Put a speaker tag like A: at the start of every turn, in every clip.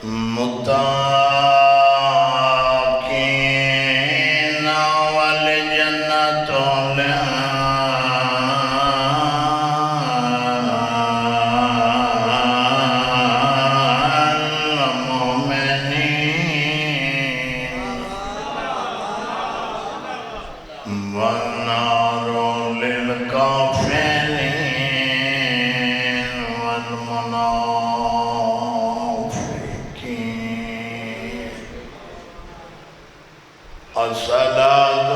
A: متقین والجنت للمؤمنین والنار للکافرین والمنافقین الصلاة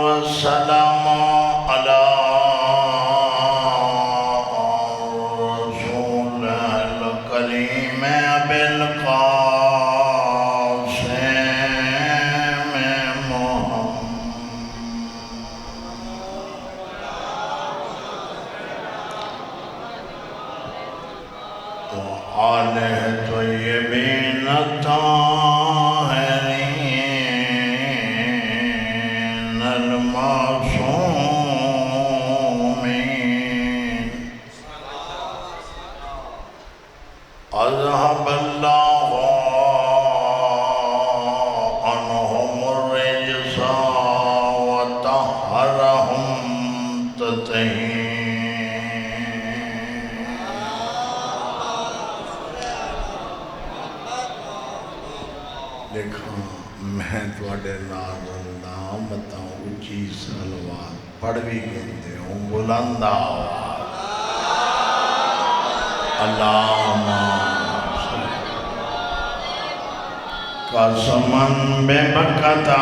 A: والسلام على رسول الكريم أبي القاسم محمد وآله الطيبين الطاهرين المعصومين أذهب الله عنهم الرجس وطهرهم تطهيرا. دیکھو میں تواڈے نال نام بتاؤں اچھی سلوات پڑھ بھی گئے ہوں بلند آواز اللہم قسماً بمکتا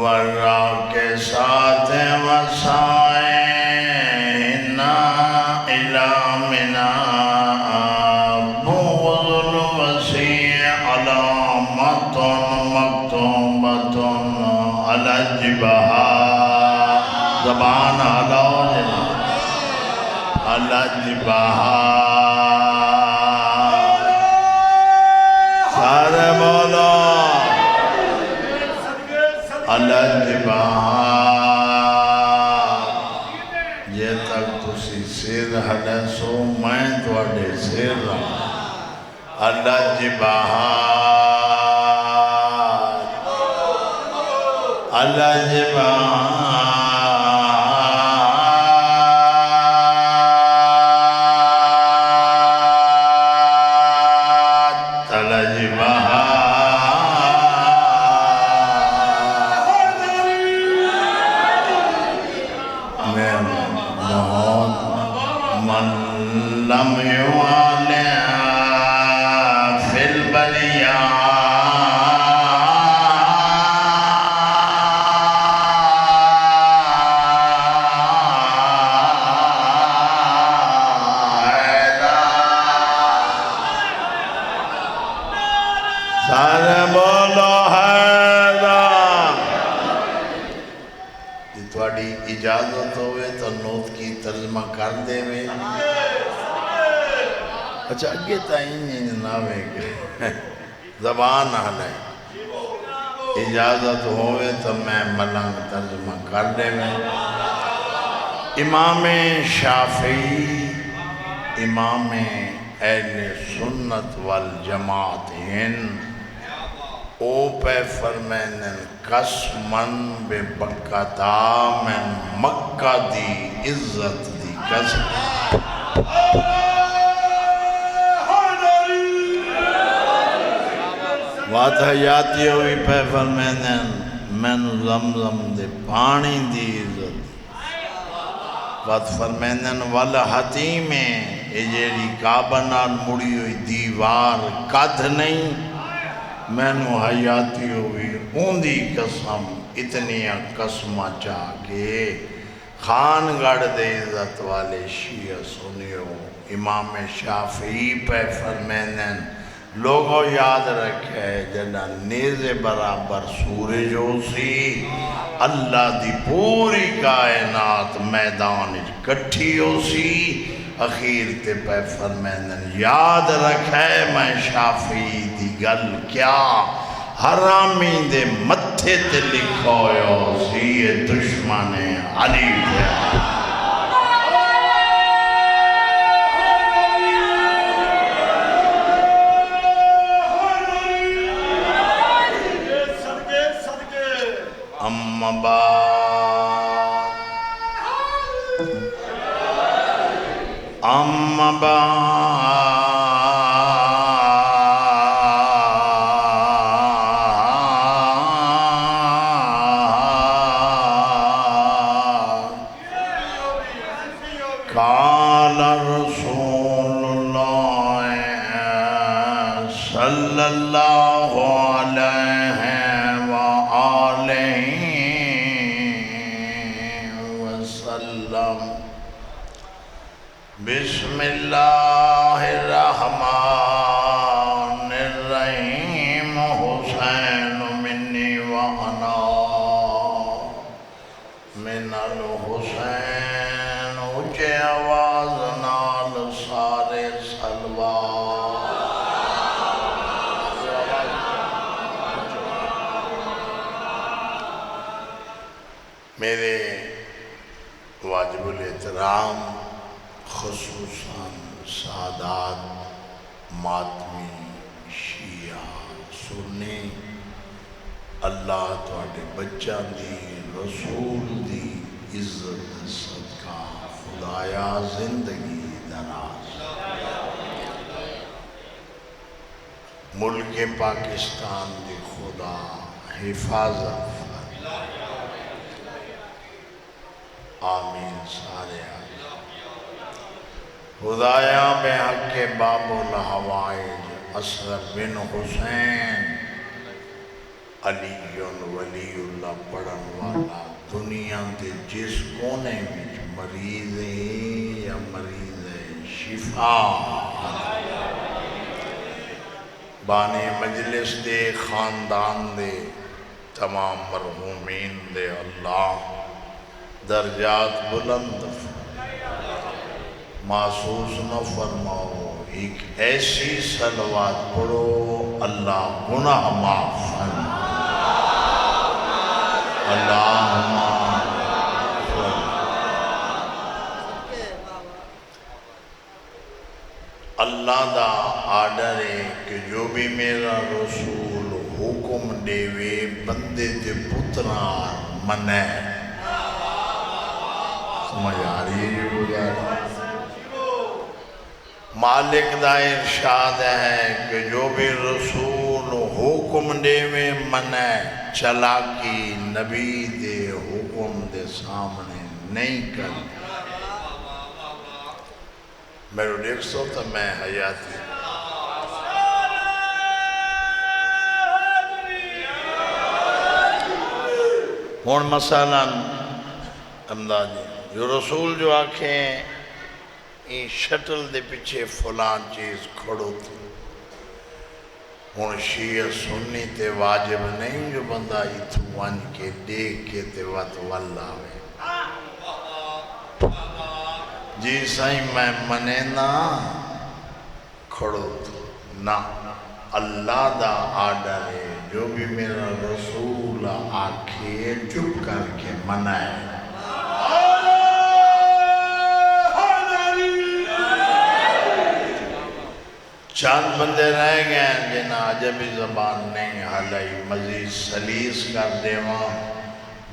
A: ورّا کے ساتھ وسائنا الامنا بغض الوسیع علامت مکتوبت علی الجبہا زبان علی الجبہا سارے بولو الجبہا. یہ تک تسی سیر ہلے سو میں تواڈے سیر رہا الجبہا الجبہا من لم يوالع في البرية سارے بولو حیدر. یہ تواڈی اجازت ہوئے تو نوت کی ترجمہ کر دے میں. اچھا اگے تائیں ناوے گے زبان آلے اجازت ہوئے تو میں ملنگ ترجمہ کر دے میں. امام شافعی امام اہل سنت والجماعت ہیں او پہ فرمینن قسمن بے بکتا من مکہ دی عزت دی قسم. وات حیاتی ہوئی پہ فرمینن من زمزم دے پانی دی عزت. وات فرمینن والحتیمیں اے جیڑی کعبہ نال مڑی ہوئی دیوار کدھ نہیں میں نو حیاتی ہوئی اوندی قسم اتنیا قسمہ چاہ کے خان گڑھ دے عزت والے شیعہ سنیو امام شافعی پہ فرمینن لوگوں یاد رکھے جنہ نیزے برابر سورج ہو سی اللہ دی پوری کائنات میدان کٹھی ہو سی اخیر تے پہ فرمائن یاد رکھے میں شافعی دی گل کیا حرامی دے متھے تے لکھویو سی دشمن علی پہ اما بعد اما بعد قال رسول اللہ صلی اللہ علیہ وآلہ وسلم بسم اللہ الرحمن الرحیم حسین منی وانا من الحسین اچھے آواز نال سارے سلوات میرے واجب الاحترام خصوصاً سادات ماتمی شیعہ سنی اللہ تواڈے بچہ دی رسول دی عزت صدقہ خدایا زندگی دراز ملک پاکستان دی خدا حفاظت آمین سارے خدایا بے حق باب الحوائج اصغر بن حسین علی ولی اللہ پڑھن والا دنیا دے جس کونے میں مریض ہے یا مریض ہے شفا بانے مجلس دے خاندان دے تمام مرحومین دے اللہ درجات بلند محسوس نہ فرماؤ ایک ایسی صلوات پڑھو اللہ گناہ معاف فرما اللہم اللہ دا آرڈر ہے کہ جو بھی میرا رسول حکم دے وے بندے دے پتران منع سمجھ آ رہی ہے مالک دا ارشاد ہے کہ جو بھی رسول حکم دے میں منع چلاکی نبی دے حکم دے سامنے نہیں کر میرے دیکھ سو تو میں حیاتی ہون مثلا امدادی جو رسول جو آنکھیں این شٹل دے پیچھے فلان چیز کھڑو تھی ہون شیعہ سنی تے واجب نہیں جو بندہ ایتھو ون کے دیکھ کے تے وط واللہ ہوئے جی سائیں میں منے نا کھڑو تھی نا اللہ دا آرڈر ہے جو بھی میرا رسول آنکھیں چپ کر کے منائے چاند بندے رہ گئے ہیں جنہ عجبی زبان نہیں حالائی مزید سلیس کر دے وہاں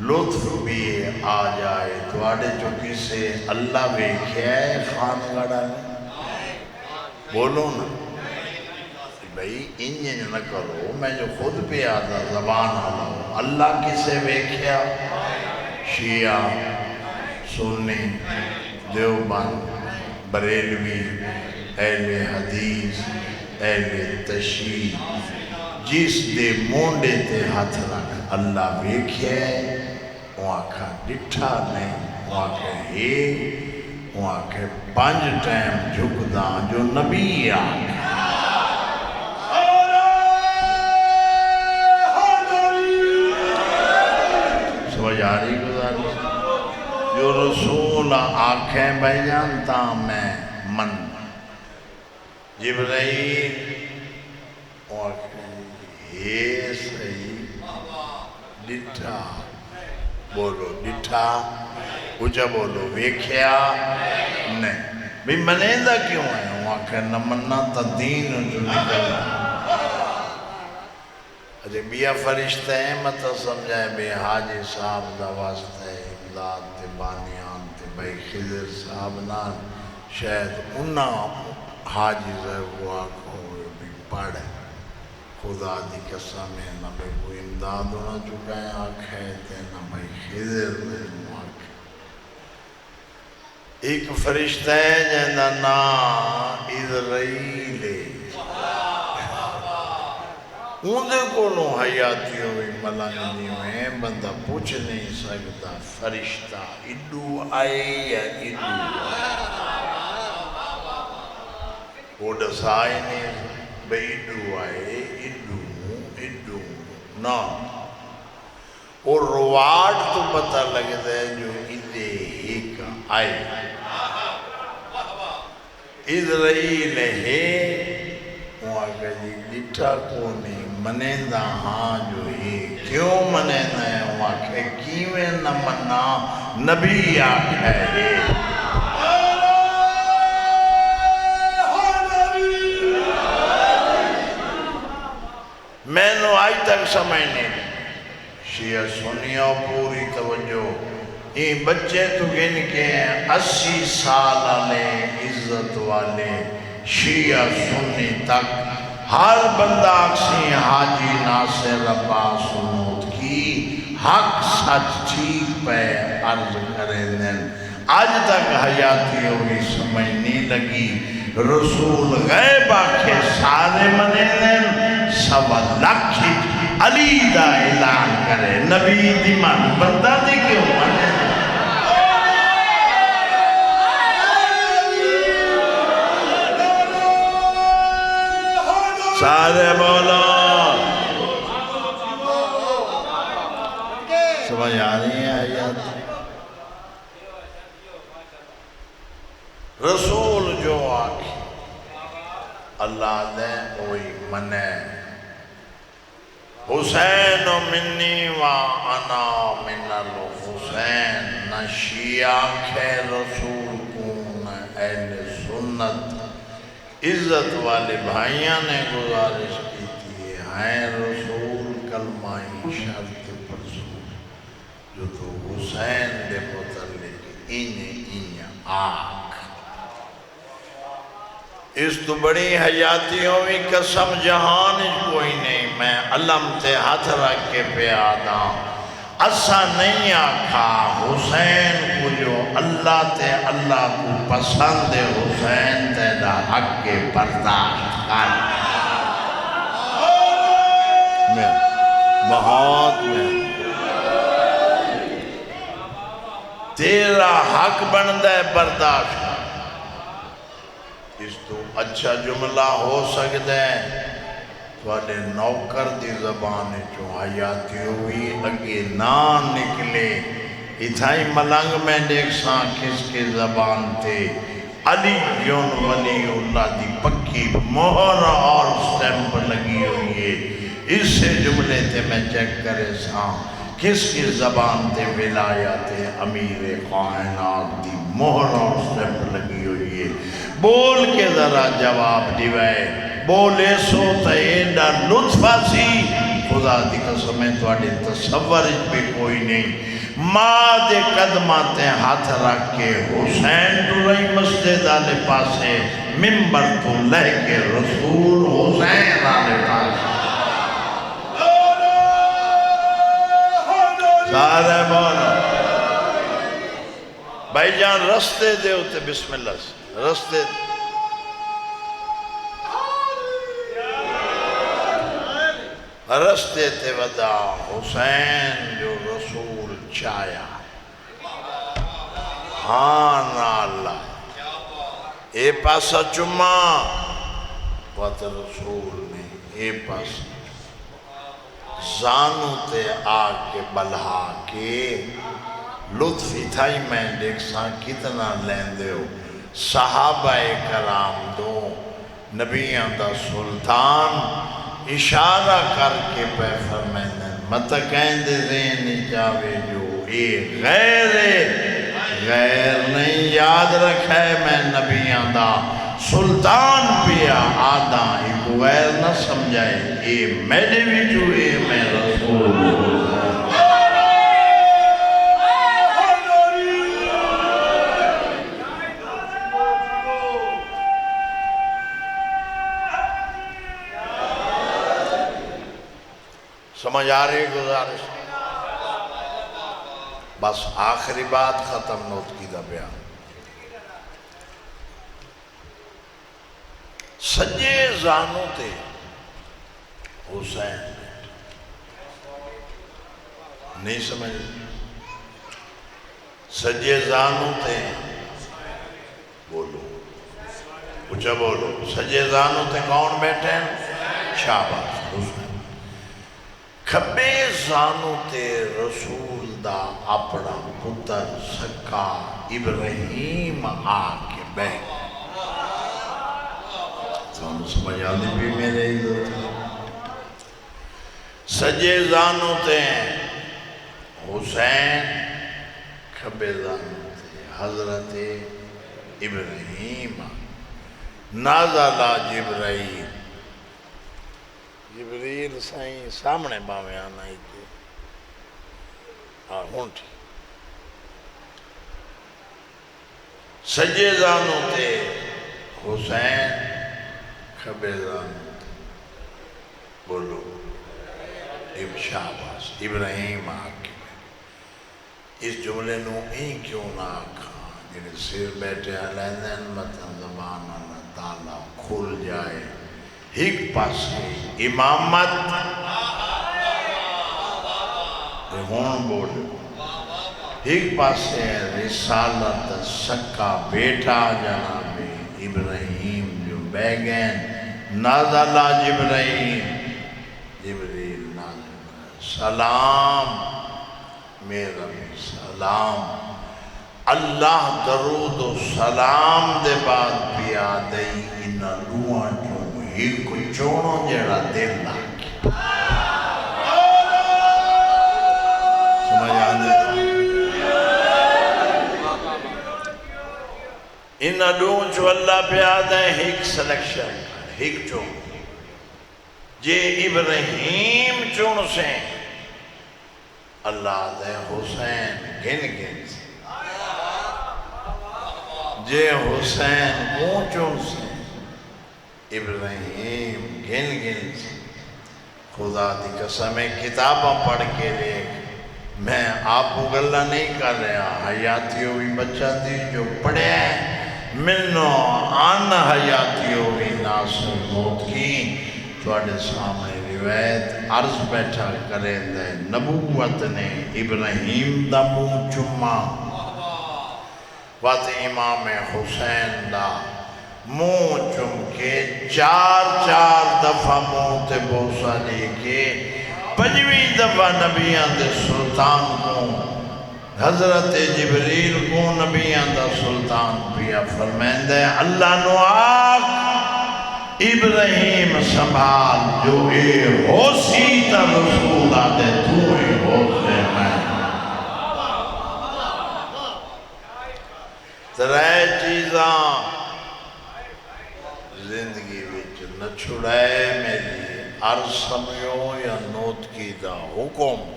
A: لطف بھی آ جائے تو آڑے چکی سے اللہ ویکھے ہے خان گڑا نے بولو نا بھئی انجن نہ کرو میں جو خود پہ آدھا زبان آلاؤں اللہ کسے ویکھیا شیعہ سنی دیوبند بریلوی اہل حدیث اہل تشیع جس دے مونڈے تے ہاتھ رکھ اللہ ویکھے وہاں کا ڈٹھا نہیں وہاں کے ہے وہاں کے 5 ٹائم جھک دا جو نبی آگا سمجھ آ رہی گزاری جو رسول آنکھیں بھائی جانتا میں من جبرائیل یہ صحیح ڈٹھا بولو ڈٹھا اچھا بولو ویکھیا نہیں بھی منیندہ کیوں ہے وہاں کہ نہ مننا تا دین جو نکلنا اچھا بیا فرشتہ ہے مت سمجھائے بے حاجی صاحب دا واسطہ امداد تے بانیان تے بھائی خضر صاحب نال شاید انہا حاجی زہوا کو بھی پڑھ خدا دی قسم ہے نہ بھائی کوئی امداد ہونا چکا ہے آنکھیں تے نہ بھائی خضر میں آنکھیں ایک فرشتہ ہے جہاں نا اسرائیل اندھے کو نو حیاتی ہوئی ملنگی میں بندہ پوچھ نہیں سکتا فرشتہ اڈو آئے یا اڈو وہ دسائے نہیں بھئی اڈو آئے اڈو نا اور رواد تو پتہ لگتا ہے جو ادھے ہی کا آئے اسرائیل ہے وہاں کہ جی ڈٹھا کو نہیں منیندہ ہاں جو ہی کیوں منیندہ ہے وہاں کہ کیویں نہ مننا نبی آکھ ہے میں نو آج تک سمجھنے شیعہ سنیہ پوری توجہ یہ بچے تو گن کے ہیں 80 سال آلے عزت والے شیعہ سنی تک ہر بندہ اکسی حاجی ناصر عباس سنوت کی حق سچ ٹھیک پہ عرض کرے دن آج تک حیاتی ہوئی سمجھ نہیں لگی رسول غیب آکھے سارے منے دن سوا لکھی علی دا اعلان کرے نبی دیمان بندہ دے کیوں منے دن سارے بولو سمجھ آ رہی ہے آیات رسول جو آکھی اللہ دے کوئی منے حسین منی و انا من الحسین نہ شیعہ کے رسول کون اہل سنت عزت والے بھائیاں نے گزارش کی تھی ہیں رسول کلمائی شرط پرسول جو تو حسین دے متعلق انہیں آکھ اس تو بڑی حیاتی ہوئی قسم جہان کوئی نہیں میں علم تے ہاتھ رکھ کے پہ آدھا اسا نہیں آکھا حسین کو جو اللہ تے اللہ کو پسند ہے حسین تے دا حق کے برداشت کر میں بہت میں تیرا حق بندہ ہے برداشت اس تو اچھا جملہ ہو سکتا ہے توڑے نوکر دی زبان جو حیاتی ہوئی اگے نہ نکلے اتھائی ملنگ میں دیکھ ساں کس کے زبان تھے علی یون ولی اللہ دی پکی مہر اور سٹیمپ لگی ہوئی ہے اس سے جملے تے میں چیک کرے ساں کس کی زبان تے ولایت امیر کائنات دی مہر اور سٹیمپ لگی ہوئی ہے بول کے ذرا جواب دیوائے بولے سو تا ایڈا لطفہ سی خدا دی قسمیں توڑے تصور بھی کوئی نہیں ماں دے قدماتے ہاتھ رکھ کے حسین تو رہی مسجد آلے پاسے ممبر تو لہ کے رسول حسین آلے پاسے سارے بولا بھائی جان رستے دے ہوتے بسم اللہ سے رستے رستے تے ودا حسین جو رسول چایا ہاں اللہ اے پاسا چما وات رسول نے اے پاسا زانو تے آکے بلہا کے لطفی تھائی میں دیکھ ساں کتنا لین دے ہو صحابہ کرام دو نبیاں دا سلطان اشارہ کر کے پہ فرمائیں مت کہیں دے ذہن چاہے جو اے غیر نہیں یاد رکھے میں نبیاں دا سلطان پیا آدھا ایک غیر نہ سمجھائے اے میرے وچو اے میں رسول سمجھ آ رہی گزارش بس آخری بات ختم نوٹ کی دا بیان سجے زانوں تے حسین نہیں سمجھ سجے زانوں تے بولو اچھا بولو سجے زانوں تے کون بیٹھے ہیں شہباز حسین کھبے زانوں تے رسول دا اپنا پتر سکا ابراہیم آکے بیٹھ سمجھ آدھی بھی میرے عزت سجے زانوں تے حسین کھبے زانوں تے حضرت ابراہیم نازلہ جبریل سائیں سامنے باویں آنا ہی تھے ہونٹی سجے زانوں تے حسین کھبے زانوں تے بولو شہباز ابراہیم آکے اس جملے نو این کیوں نہ آکھا جنہیں سر بیٹھے علیندن مطلب زبان اللہ تعالیٰ کھل جائے ایک پاسے امامت ہون بولے ایک پاسے رسالت سکا بیٹا جناب ابراہیم جو بیگین نازلہ جبریل نازلہ سلام میرا سلام اللہ درود و سلام دے بعد پیا دئی انہا لوہاں جو ایک کوئی چونوں جیڑا دل لاکی سمجھ آنے انہا لوہاں جو اللہ پہ آدھا ہے ایک سلیکشن ایک چون جے ابراہیم چون سے اللہ دے حسین گن سے جے حسین کون چون سے ابراہیم گن سے خدا دی قسم کتاباں پڑھ کے دیکھ میں آپ کو گلہ نہیں کر رہا حیاتیوں بھی بچہ دی جو پڑھے ہیں منو آن حیاتیوں بھی ناصر موت کی توڑے سامنے روایت عرض بیٹھا کرے دے نبوت نے ابراہیم دا منہ چما وات امام حسین دا منہ چم کے چار دفعہ منہ تے بوسا لے کے 5ویں دفعہ نبیان دے سلطان کو حضرت جبریل کو نبیان دا سلطان پیا فرمائن دے اللہ نو آگ ابراہیم سنبھال جو اے ہوسی تا رسول آدھے تو اے ہوسے میں ترائے چیزاں زندگی وچ نہ چھڑائے میری عرض سمیوں یا نوٹ کی دا حکم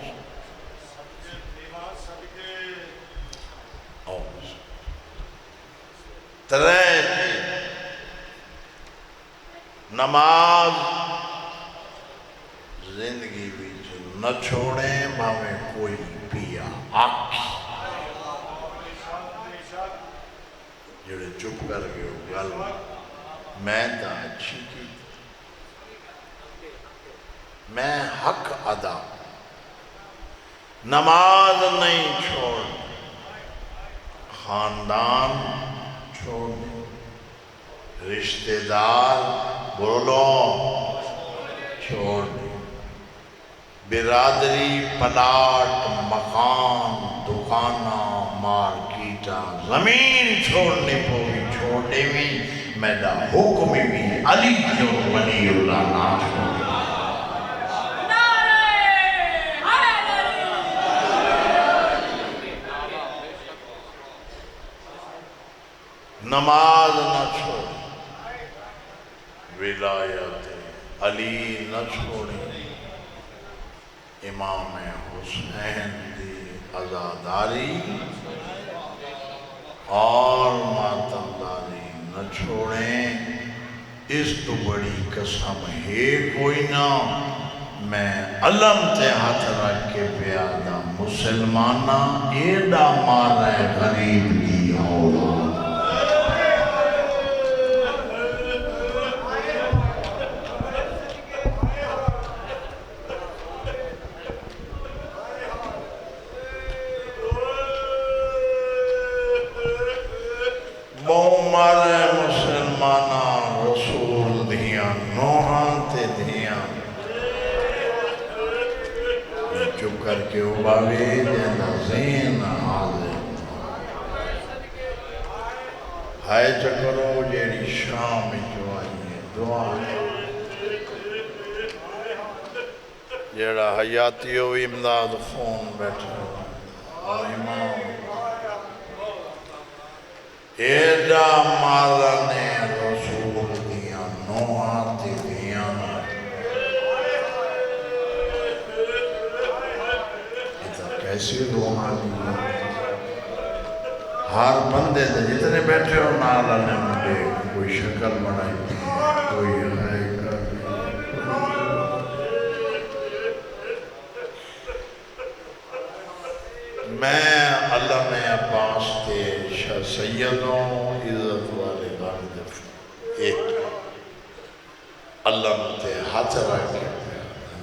A: ترائے نماز زندگی وچ نہ چھوڑیں بھاویں کوئی پیا آکھی جڑے چپ کر گئے ہو گل میں تا اچھی کی میں حق ادا نماز نہیں چھوڑ خاندان چھوڑ رشتہ دار بولو چھوڑ برادری پلاٹ مکان دکانہ مارکیٹاں زمین چھوڑنے پوری چھوڑ چھوڑے میں میرا حکم بھی علی جو ولی اللہ نہ چھوڑے نماز نہ چھوڑے ولایت علی نہ چھوڑے امام حسین دی عزاداری اور ماتمداری نہ چھوڑیں اس تو بڑی قسم ہے کوئی نہ میں علم تے ہاتھ رکھ کے پیادا مسلمانہ ایڈا مارا ہے غریب دی اولاد مارے مسلمانہ رسول دیاں نوحاں تے دیاں چپ کر کے اباوے دینا زین حاضر ہائے چکرو جیڑی شام جو آئیے دعا جیڑا حیاتی و امداد فون بیٹھا اور امام ایڈا مالانے رسول دیاں نوحاتی دیاں اتنا کیسی روحانی ہر بندے دے جتنے بیٹھے ہو مالانے مجھے کوئی شکل بنائی دی کوئی ہے میں علم عباس تے شاہ سیدوں عزت والے گاندف ایک علم تے ہاتھ رکھے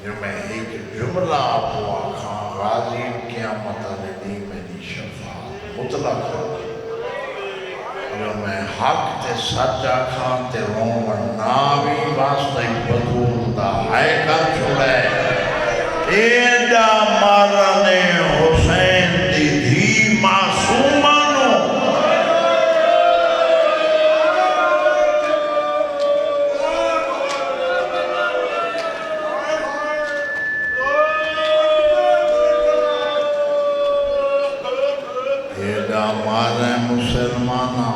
A: جو میں ایک جملہ آپ آخاں غازی قیامت علی میری شفاعت مطلق جو میں حق تے سچ آخاں تے رومن ناوی واسطہ بدول دا ہے کر چھوڑے ایڈا مارنے حسین دی دھی معصومانو ایڈا مارنے مسلمانہ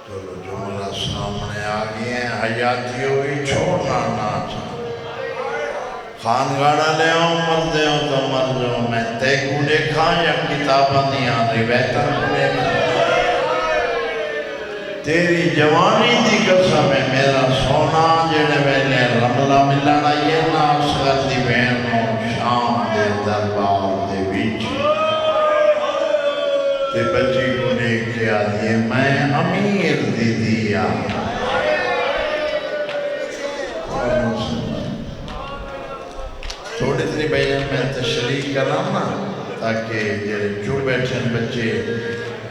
A: چلو جملہ سامنے آگئے ہیں حیاتیوں ہی چھوڑنا نہ چاہتا خان گاڑا لے آؤں مر دے ہوں تو مر جاؤں میں تے کو دیکھا یا کتابہ دیا روایتاں کو دیکھا تیری جوانی دی قسم ہے میرا سونا جڑے ویلے رملہ ملنا یہ نا اصغر دی بہنوں شام دے دربار دے بیچ تے بچی کو دیکھ کے آدھئے میں امیر دی دیا تھوڑی اتنی بیان میں تشریح کرنا نا تاکہ جو بیٹھن بچے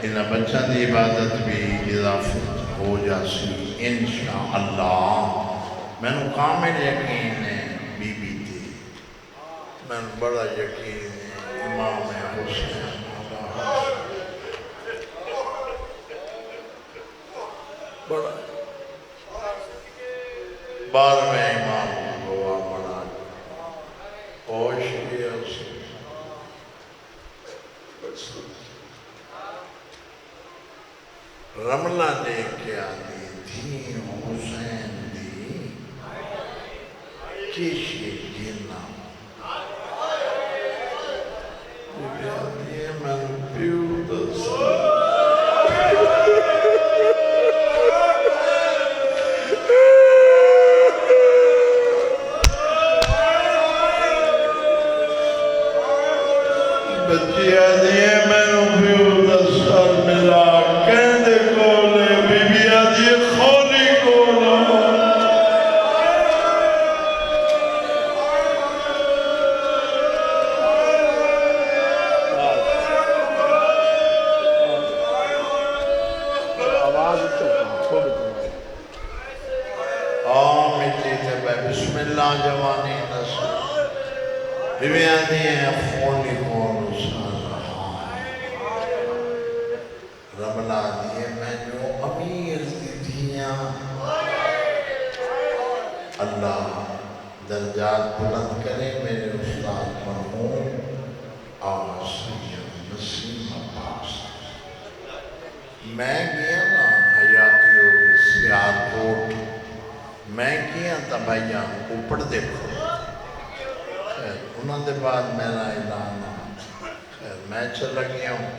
A: انہا بچہ دی عبادت بھی اضافت ہو جاسی انشاءاللہ میں نے کامل یقین ہے بی بی تھی میں نے بڑا یقین ہے امام حسین بڑا بار میں امام ہوا بڑا رملہ لے کے آدھی تھی حسین دی کیشی جینا آدھی ہے میں پیو دسا بچی آدھی ہے میں پیو دسا ملا کہندے کولے بی بی آدھی ہے خولی کولا مٹی تے بے بسم اللہ جوانی نسل بی بی آدھی ہے خولی کولا رملہ درجات بلند کرے میرے استاد مرحوم آغا سید نسیم عباس۔ میں گیا نا حیاتیوں کی سیاہکوٹ، میں گیا تا بھائیاں اوپر دیکھو، خیر انہوں دے بعد میرا اعلان، خیر میں چلا گیا ہوں،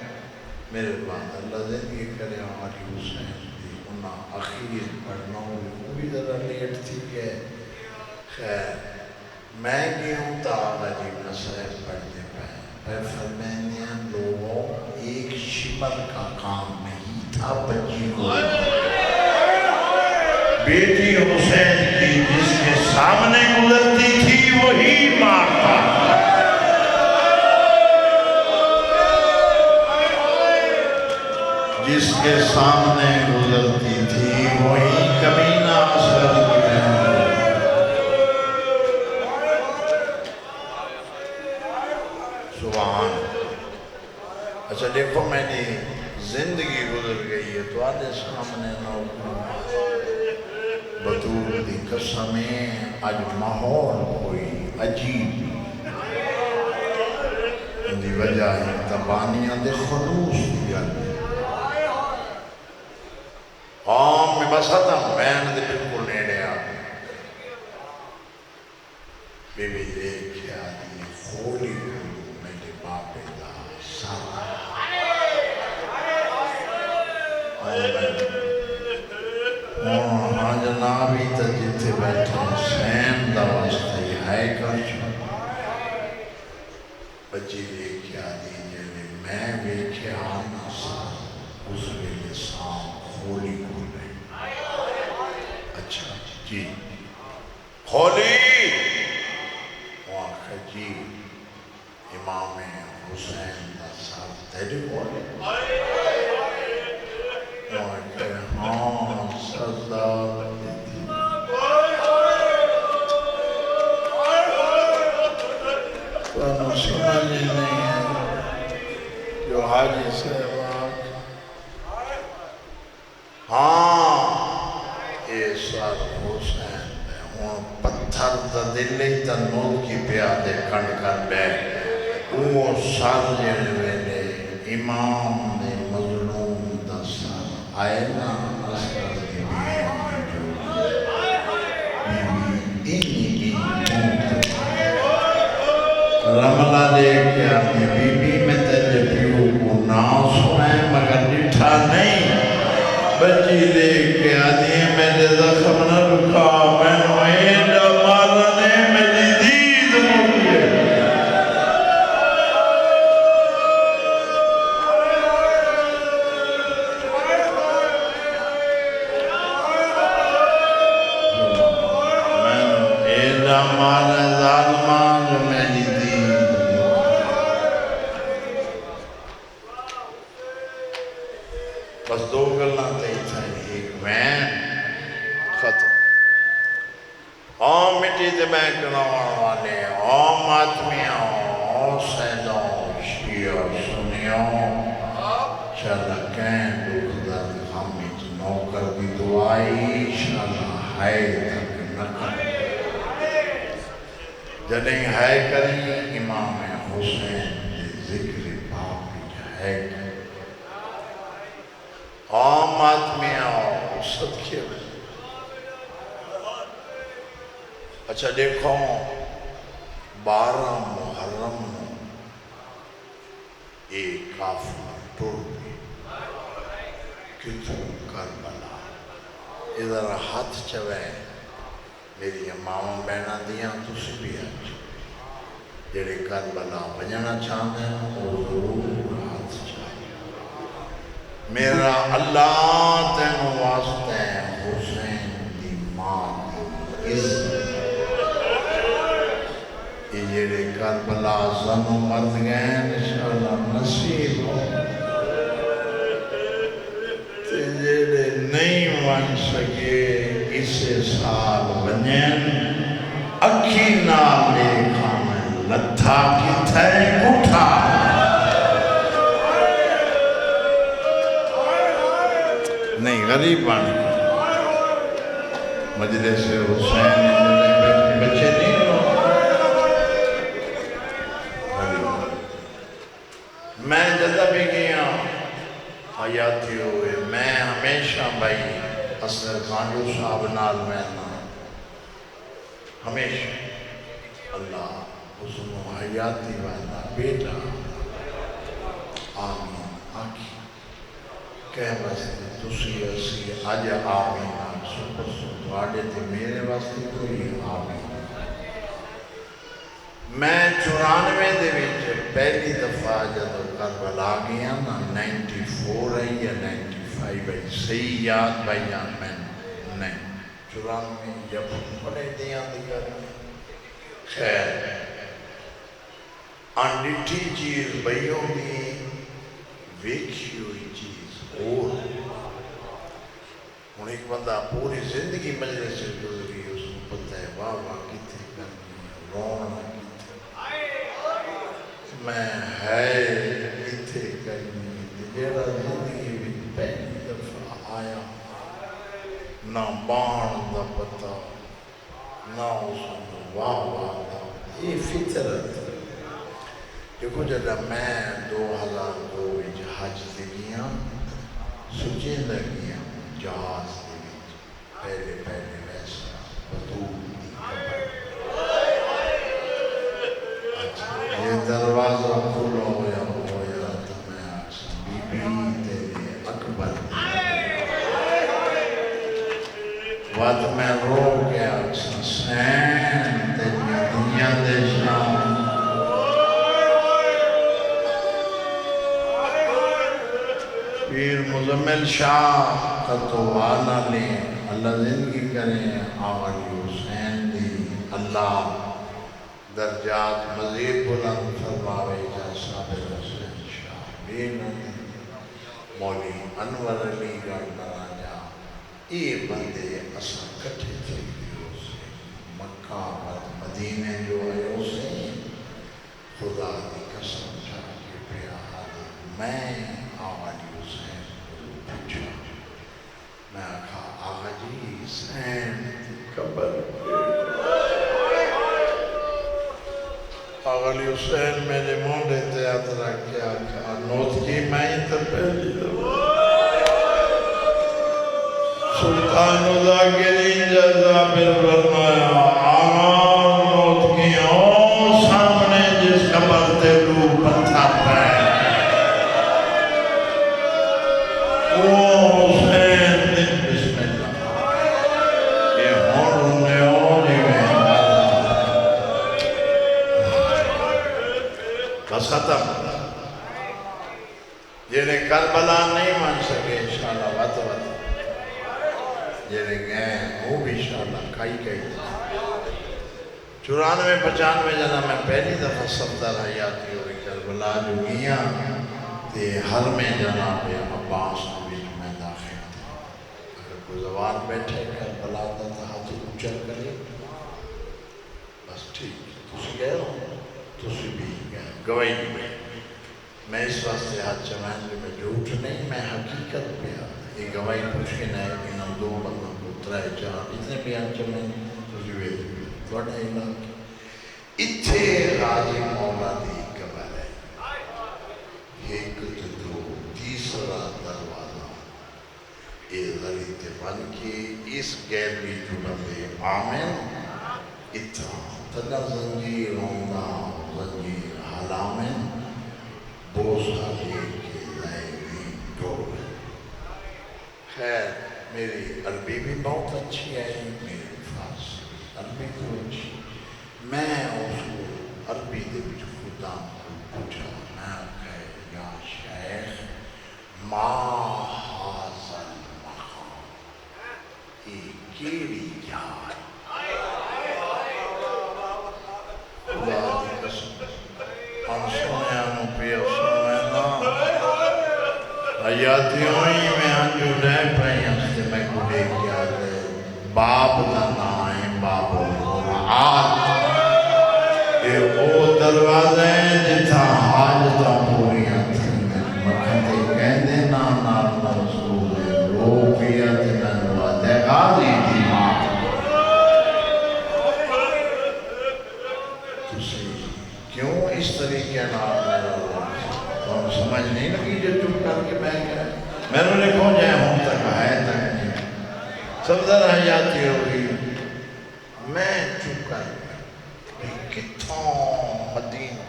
A: میرے بعد اللہ زندگی کرے علی حسین دی انہاں اخیر پڑھنا ہوئی، وہ بھی ذرا لیٹ تھی گئے، خیر میں گیا ہوں تا آغا جی مسائل پڑھنے پہ فرمائنے لوگوں ایک شمر کا کام نہیں تھا بچی کو بیٹی حسین کی جس کے سامنے گزرتی تھی وہی مارتا، جس کے سامنے گزرتی تھی وہی کمینہ اثر کی بہن۔ سبحان۔ اچھا دیکھو میں نے زندگی گزر گئی ہے تو آدھے سامنے نوکر بطور دی قسمیں آج ماحول کوئی عجیب دی وجہ ہے تبانیاں دے خلوص دیا عام میں بس آتا ہوں بین دے بالکل نیڑے آ بی بی دیکھیا دی خولی کھلو میرے باپے دا سارا ہاں جنابی تا جتے بیٹھے حسین دا واسطے ہی ہے کر چھو بچی دیکھیا دیجئے میں بیٹھے آنا سا اس ویلے سام خولی کھولے، اچھا جی خولی وہاں جی امام حسین دا ساتھ تیرے کھولے وہاں کہ ہاں سردار تو سمجھ نہیں ہے جو حاجی صاحب ہاں اے سر حسین دے ہوں پتھر دا دلی تا نور کی پیادے کھنڈ کر بے وہ سر جڑے ویلے امام دے مظلوم دا سر آئے نا اسکر دی بی رملہ لے کے آنے بی بی میں تیرے پیو کو نا سنائے مگر ڈٹھا نہیں، بچی لے کے آنے میرے زخم نہ رکھا میں نویڈا مارنے میری دید مجھے میں نویڈا مارنے ظالمان جو میری دید بس دو گلنا تھی تھا ایک وین ختم عام مٹی دے میں کنوان والے عام آدمیاں عام سیدوں شیعہ سنیوں شلکین دکھ درد خامت نوکر دی دعائی شلہ ہے تک نکر جنہیں ہے کریں امام حسین دے ذکر باقی ہے کریں عام آدمیاں صدقے میں اچھا دیکھو 12 محرم ایک کافر ٹوڑ بھی کتوں کربلا ادھر ہاتھ چوے میری ماما بہنا دیاں تسی بھی آج جڑے کربلا بجانا چاہتے ہیں وہ ضرور ہاتھ چاہتے میرا اللہ تینو واسطے حسین دی ماں دی عزت یہ جڑے کربلا زنو مرد گئے انشاءاللہ نصیب ہو تے جڑے نہیں ون سکے اسے سال بنین اکھی نال دیکھا میں لتھا کی تھے اٹھا نہیں غریب بن مجلس حسین بچے نہیں ہو حیاتی ہوئے میں ہمیشہ بھائی اصغر خانجو صاحب نال ملنا ہمیشہ اللہ حسن و حیاتی والا بیٹا آمین آکھی کہہ واسطے تسی اسی آج آمین سپر سپر آڈے تھے میرے واسطے کوئی آمین میں 94 دے وچ پہلی دفعہ جب کربلا گیا نا 94 ہے یا 95 ہے صحیح یاد بھائی جان میں نہیں 94 جب بڑے دیاں دیگر خیر انڈیٹھی چیز بھائیوں دی ویکھی ہوئی چیز اور ہوں ایک بندہ پوری زندگی مجلس سے گزری اس کو پتہ ہے واہ واہ کتنے کرنی ہے رونا میں ہے کتنے کرنی ہے جیڑا زندگی بھی پہلی دفعہ آیا نہ بان دا پتہ نہ اس کو واہ واہ دا یہ فطرت دیکھو جب میں 2002 وچ حج دے گیا سچے لگیا جہاز دے وچ پہلے ویسا بطول دی خبر یہ دروازہ کھلا ہویا تو میں اکسا بی بی تیرے اکبر وقت میں رو کے اکسا سین تیرے دنیا دے شام پیر مزمل شاہ کا تو آنا لیں اللہ زندگی کریں آوری حسین دی اللہ درجات مزید بلند فرماوے جا صابر حسین شاہ بین مولی انور علی گڑھ نراجا یہ بندے اصلا کٹھے تھے سے مکہ اور مدینہ جو ہے اسے خدا دی قسم جا کے پیار میں آوری حسین پوچھا میں کہا آقا جی حسین قبر آقا علی حسین میرے مونڈے تیاترہ کیا کہا نوت کی میں ہی تر پہلی دفعہ سلطان ذاکرین جزا پر فرمایا آمان نوت کی آن سامنے جس قبر تے لو پتھر پہ ختم جنہیں کربلا نہیں مان سکے انشاءاللہ وقت جنہیں گئے وہ بھی انشاءاللہ کھائی گئی 94-95 جنا میں پہلی دفعہ سفتر حیاتی ہوئی کربلا جو گیا تے ہر میں جناب عباس نبیج میں داخل تھا اگر کوئی زوان بیٹھے کربلا دا تھا ہاتھ اچھل کرے بس ٹھیک تسی گئے ہو تسی بھی گواہی میں میں اس واسطے ہاتھ چمائن میں جھوٹ نہیں میں حقیقت پہ یہ گواہی پوچھ کے نئے انہوں دو بندوں کو ترائے چار اتنے بھی ہاتھ چمائن تو جوئے توڑا علاقے اتھے غازی مولا دی قبر ہے ایک دو تیسرا دروازہ یہ غریت بن کے اس گیلری جڑا دے آمین اتھا تنہ زنجیر ہوندہ زنجیر حلامن بوسا لے کے لائنی ڈور خیر میری عربی بھی بہت اچھی ہے میری فارسی عربی کو اچھی میں اس کو عربی دے بچ خدا کو پوچھا میں کہے یا شیخ ما حاصل مقام یہ کیڑی جائے خدا دی قسم ہم سنیانو پیا سنیانا حیاتی ہوئی میں ہنجو رہ پہی ہستے میں کو دیکھ کیا گئے باب دا نائیں باب القرآن اے او دروازے جتا حاجتا پوریاں تھی میں مکھتے کہندے نانا رسول رو پیا تھی میں نوادے غازی تھی ماں کیوں اس طریقے نام میرا اللہ تو ہم سمجھ نہیں لگی جو چپ کر کے بہ گئے میں نے لکھو جائے ہوں تک ہے تک نہیں صفدر حیاتی ہوئی میں چکا کتھوں مدینہ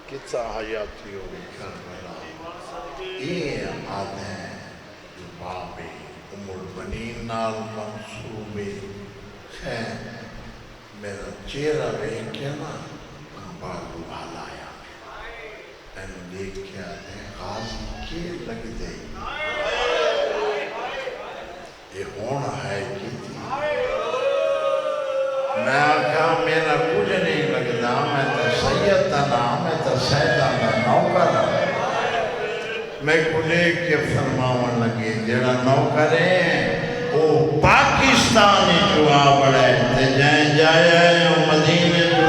A: کتھا حیاتی ہوئی کربلا یہ آدھیں جو بابے البنین نال منصوبے خیر میرا چہرہ رہ کے نا بارو بھالایا میں دیکھ کے آدھے غازی کے لگ دے یہ ہونا ہے کی تھی میں آکھا میرا کچھ نہیں لگتا میں تو سید دا نام میں تو سیدان دا نوکر میں کلے کے فرماؤں لگے جڑا نوکریں وہ پاکستانی جو آبڑے تے جائیں جائے ہیں مدینے جو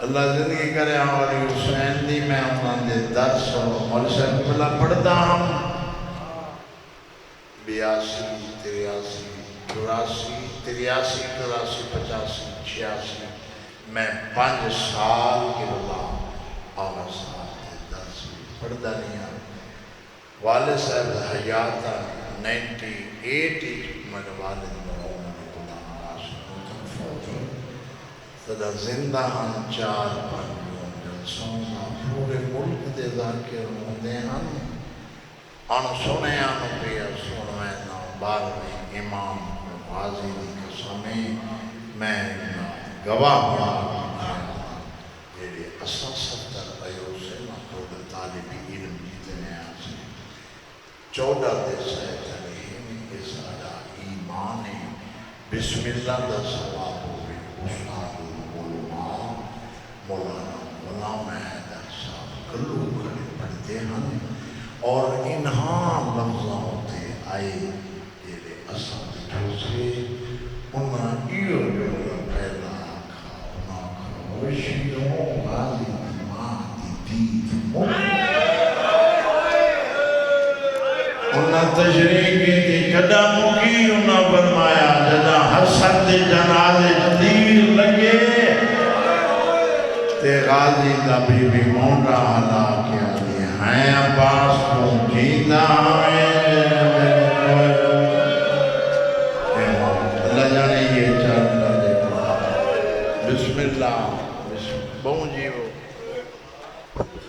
A: اللہ زندگی کرے ہماری حسین دی میں اپنا دے 10 اور مرسل بلا پڑھتا ہم 82 83 84 83 84 85 86 میں 5 سال کے بلا آغا سال دے 10 پڑھتا نہیں ہم والد صاحب حیاتہ 98 میں والد مرحوم غلام ناصر فوت ہوئے تدا زندہ ہم 4-5 جلسوں پورے ملک دے ذاکر ہوندے ہم ان سنے آنو پیا سنویں نا 12ویں امام غازی دی قسمیں میں گواہ بڑا میرے اسا 70 ایو سے نا توڑا طالب علم جتنے آسے 14 دے سید علیہم کے سارا ایمان بسم اللہ دا ثواب ہوئے استاد العلماء مولانا غلام حیدر صاحب کلو کھڑے پڑھتے ہیں اور انہاں لفظاں ہوتے آئے تیرے اساں بٹھو سے انہاں ایو جو پہلا آکھا وشیوں غازی دی ماں دی دید انہاں تشریح کی تھی جدہ مکی انہاں فرمایا جدہ حسد جنازے تیر لگے تے غازی دا بی بی مونڈا حلا کیا دی ہیں عباس کو جیندہ ہمیں اللہ جانے یہ چار کر دے بسم اللہ بہن جی وہ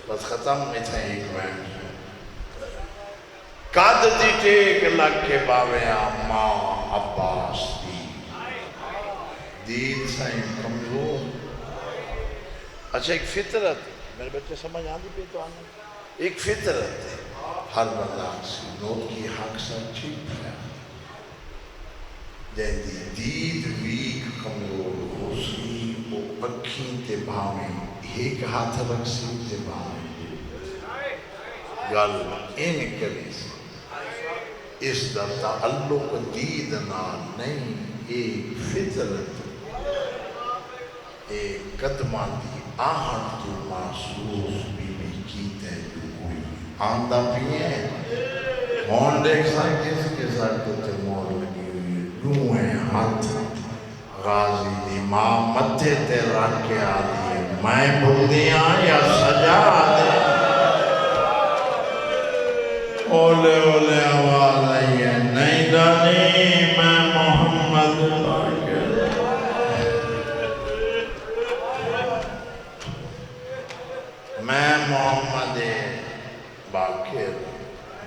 A: بس ختم میں تھے ایک میں قد دی ٹیک لگ کے باوے ماں عباس دی دید سائیں کمزور اچھا ایک فطرت میرے بچے سمجھ آندی پہ تو آنے ایک فطرت ہے ہر بندہ سی نوٹ کی حق سر چھپ ہے جن دی دید ویک کمزور ہو سی وہ اکھیں تے بھاویں ایک ہاتھ رکھ سی تے بھاویں گل ان کری سی اس در تعلق دید نال نہیں ایک فطرت ایک قدمان دی آہن تو محسوس بی بی کیتے جو کوئی آندہ پیئے ہون دیکھ سائیں کس کے ساتھ تو تے مور لگی ہوئی روئیں ہاتھ غازی دی ماں متھے تے رکھ کے آدھی ہے میں بھردیاں یا سجا آدھے اولے اولے آواز آئی ہے نہیں دانی میں محمد میں محمد باقر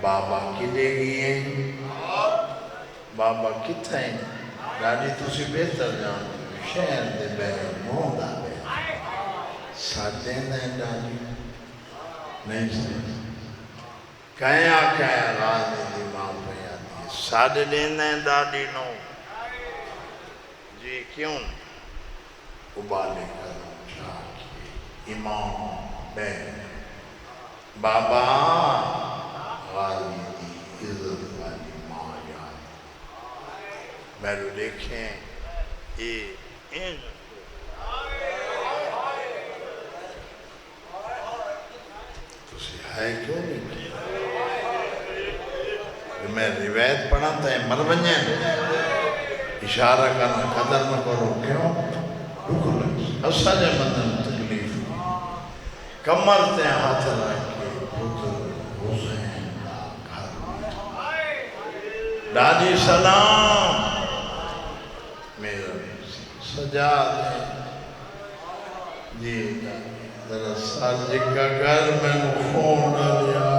A: بابا کی لے گئی ہیں بابا کتھا ہیں گاڑی تُسی بہتر جان شہر دے بہر موندہ بہر ساتھ دیں دیں ڈالی نہیں ساتھ کہیں آکھا ہے غازی دی ماں پہ آتی ہے ساتھ دیں دیں ڈالی نو جی کیوں ابالے کروں چاہ کیے امام بہن بابا غازی دی عزت والی ماں یاد میرے دیکھیں ان تسی ہے کیوں نہیں میں روایت پڑھا تھا مر بنیں اشارہ کرنا قدر نہ کرو کیوں رک لگی اسا جے بدن تکلیف کمر تے ہاتھ رکھ کے پتر حسین دا گھر دادی سلام میرا سجاد ہے جی ذرا ساجک کا گھر میں خون لیا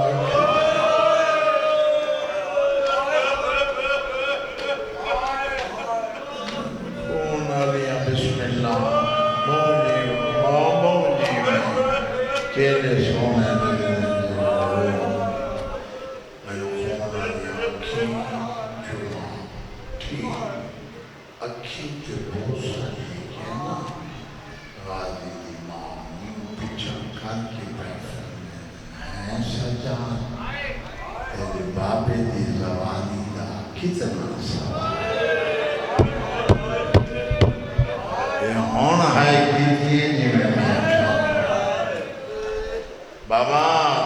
A: بسم اللہ موجی میں کیلے سونے لگے میں خون لیا اکھی تے بھوسا لے کے نا غازی دی ماں پیچھا کر کے بیٹھا ہیں سجاد تیرے بابے دی زوانی دا کتنا سوال ہون ہے کیجئے جی میں بابا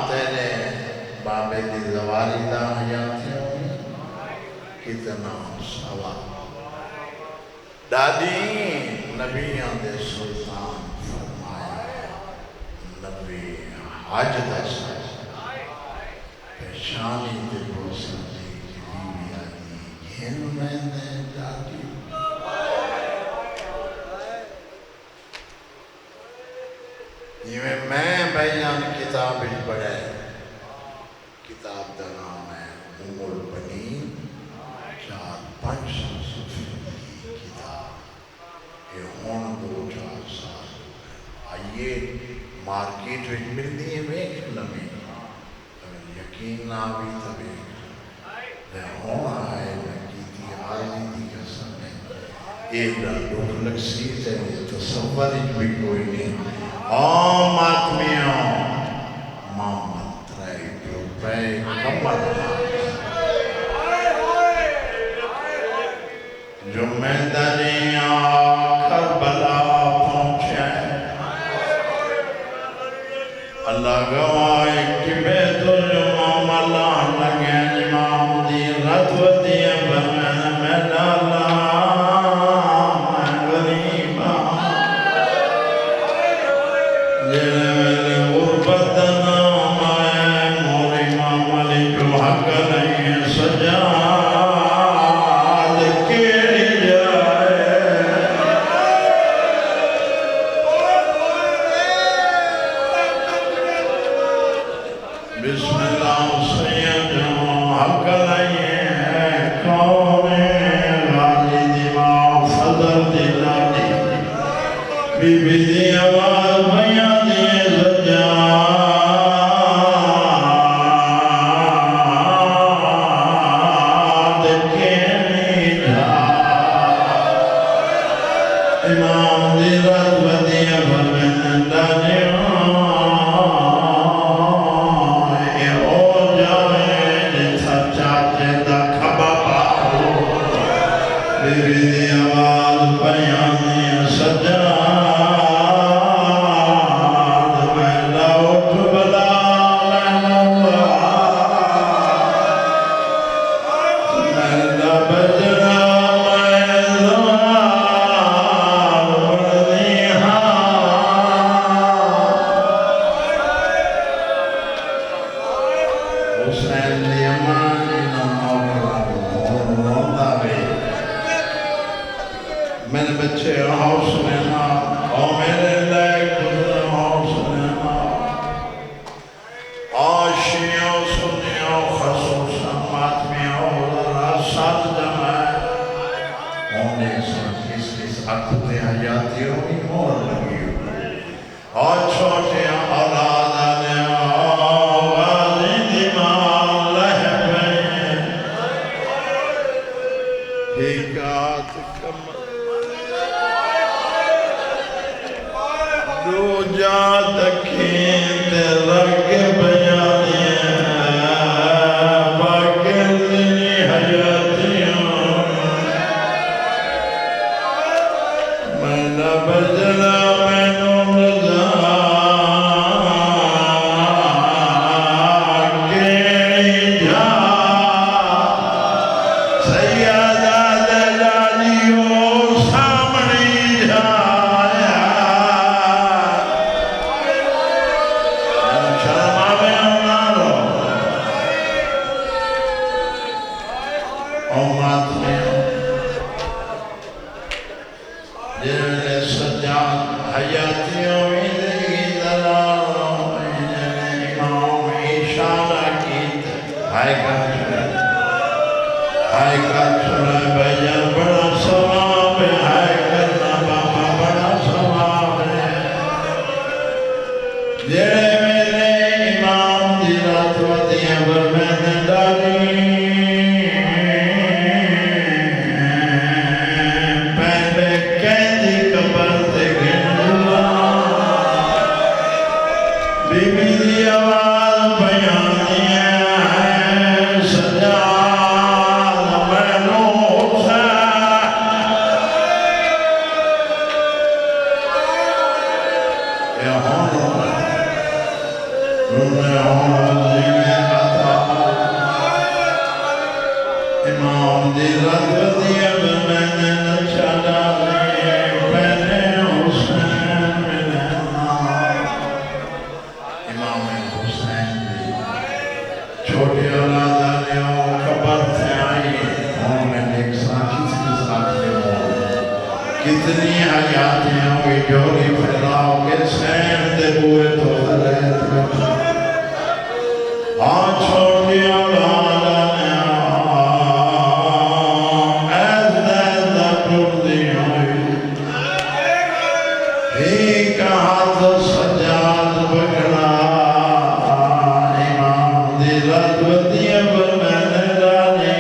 A: تیرے بابے دی زوانی دا حیات کتنا سوال دادی نبیاں دے سلطان فرمایا نبی حج دا سجدہ پیشانی دے بوسن دے کی بیوی آدھی گھن میں نے دادی یہ میں بیان کتاب پڑھے کتاب دا نام ہے ام البنین 4-5 صفحے کتاب یہ ہون 2-4 سال آئیے مارکیٹ وچ ملتی ہے ویکھ لمیں اگر یقین نہ بھی تو ویکھ لے ہون آئے لگی عارضی دی قسم ہے ایک دکھ لکسیز ہے تصور بھی کوئی نہیں عام آدمیوں محمد ترائی روپے کمر جو میدانیاں کربلا پہنچے اللہ گواہ کہ بیت المعاملہ لگے امام دی رتو دی برمین میں لالا
B: سیادہ دلالیوں
A: جڑے میرے امام دی رات ودیاں پر میں نے ڈالی پہلے کہندی قبر تے گھنڈلا بی بی دی آواز بیان دیا ہے سجاد میں نو امام دی رات ودیاں پر میں نے نچا ڈالی پہلے حسین ملنا امام حسین دی چھوٹی اولادہ نے قبر سے آئی ہوں میں ایک ساتھی سے ساتھی ہوں کتنی حیاتیں ہوئی جوڑی پھیلاؤ کے سین دے بوئے تو خلیت میں ہاں چھوٹی اولادہ نے ایک ہاتھ سجاد بکڑا امام دی رات ودیاں پر میں نے ڈالی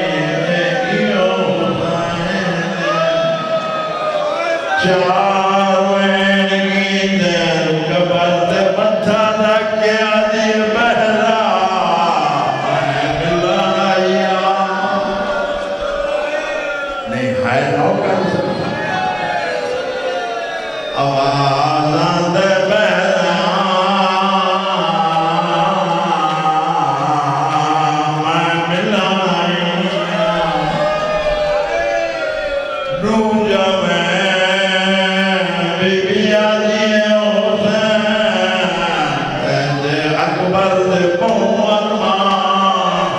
A: چار وین گیندر قبر تے متھا رکھ کے آدھی بہرا میں ملایا نہیں ہے نو کر سکتا آوازاں دے بہرا میں ملایا رو جا میں بی بی آدھی حسین تیندے اکبر دے پہوں ارمان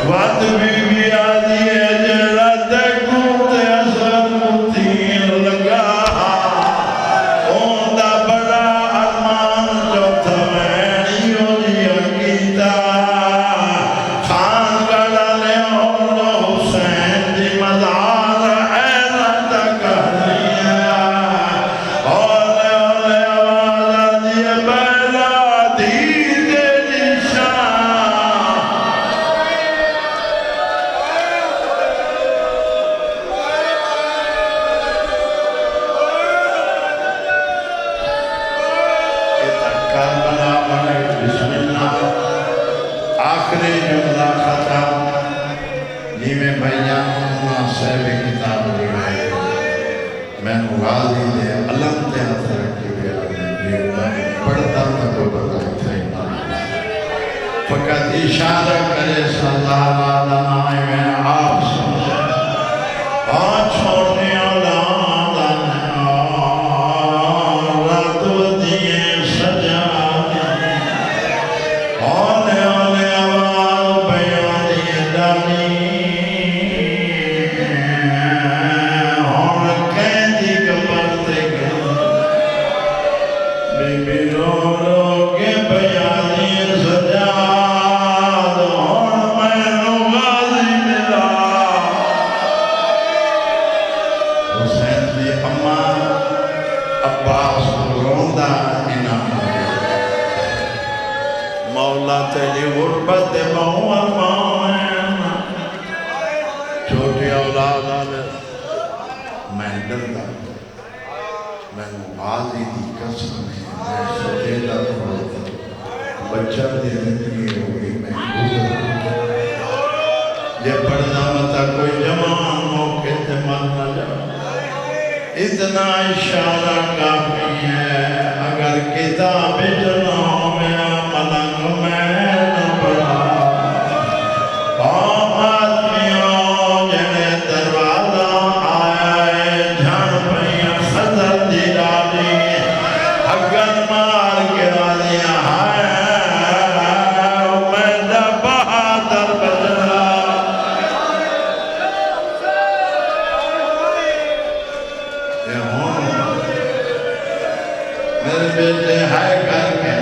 A: وقت بی بی آدھی جڑا دے گھومتے اثر تیر لگا اوندا بڑا ارمان چوتھا وینیو دیا گیتا خان گڑا لے اولو حسین دی مزار حیرت کہنیا اولے اولے آوازہ دیا بیلا دی دے نشان کربلا بنے بسم اللہ آخری جملہ ختم جی میں بیان صاحب کتاب لکھے میں غازی دے علم تے ہاتھ رکھی بیان یہ پڑھتا تھا تو بتائی تھا فقط اشارہ کرے صلی اللہ علیہ میں آپ سمجھے آج چھوڑنے اولادہ نے رات ودیاں سجا اولے اولے آواز بیان دی ڈالی ہون کہندی قبر تے بی بی رو رو کے بیان دی سجا ہون میں نو غازی ملا حسین دی اماں عباس روندا انعام مولا تیری غربت بہوں ارمان چھوٹی اولاد آلے میں ڈردا میں غازی دی قسم ہے میں سجیدہ پڑھتا بچہ دے زندگی ہوگی میں گزر یہ پڑھنا متا کوئی جوان موقع تے مر نہ جا اتنا اشارہ کافی ہے اگر کتاب جنوں میں ملنگ میں نہ پڑھا عام آدمیوں جنہیں دروازہ آیا ہے جھان پہیاں خضر دی ڈالی اگر مار کے آدیاں ہائے میں نہ بہادر بجلا میرے بیٹے ہائے کر کے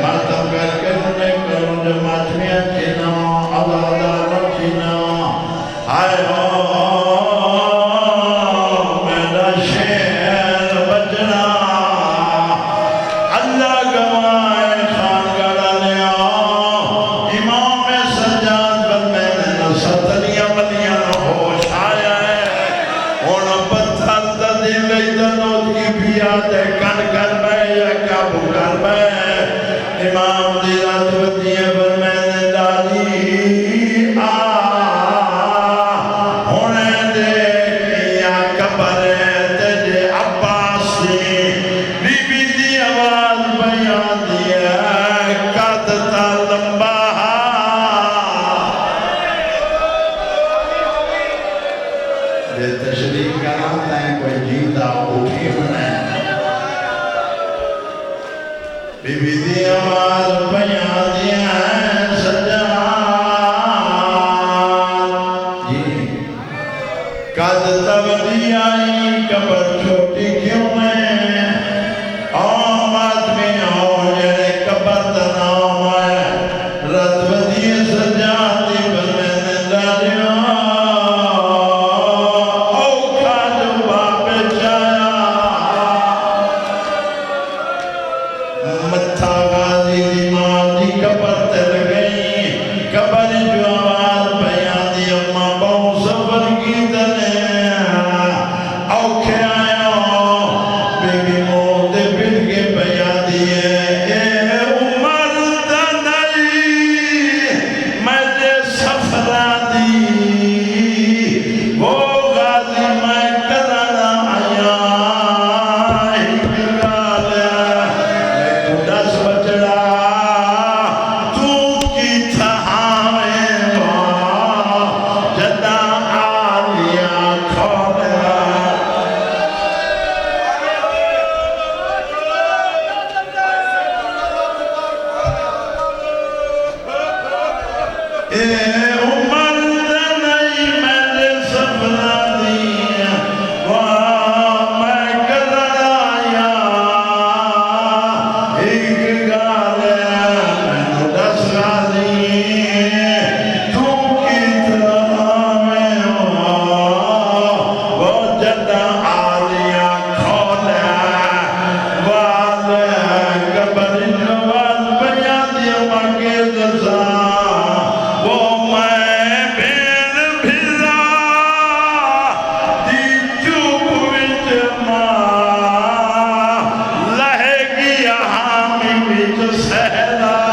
A: لہے گیا حامی وچ سہلا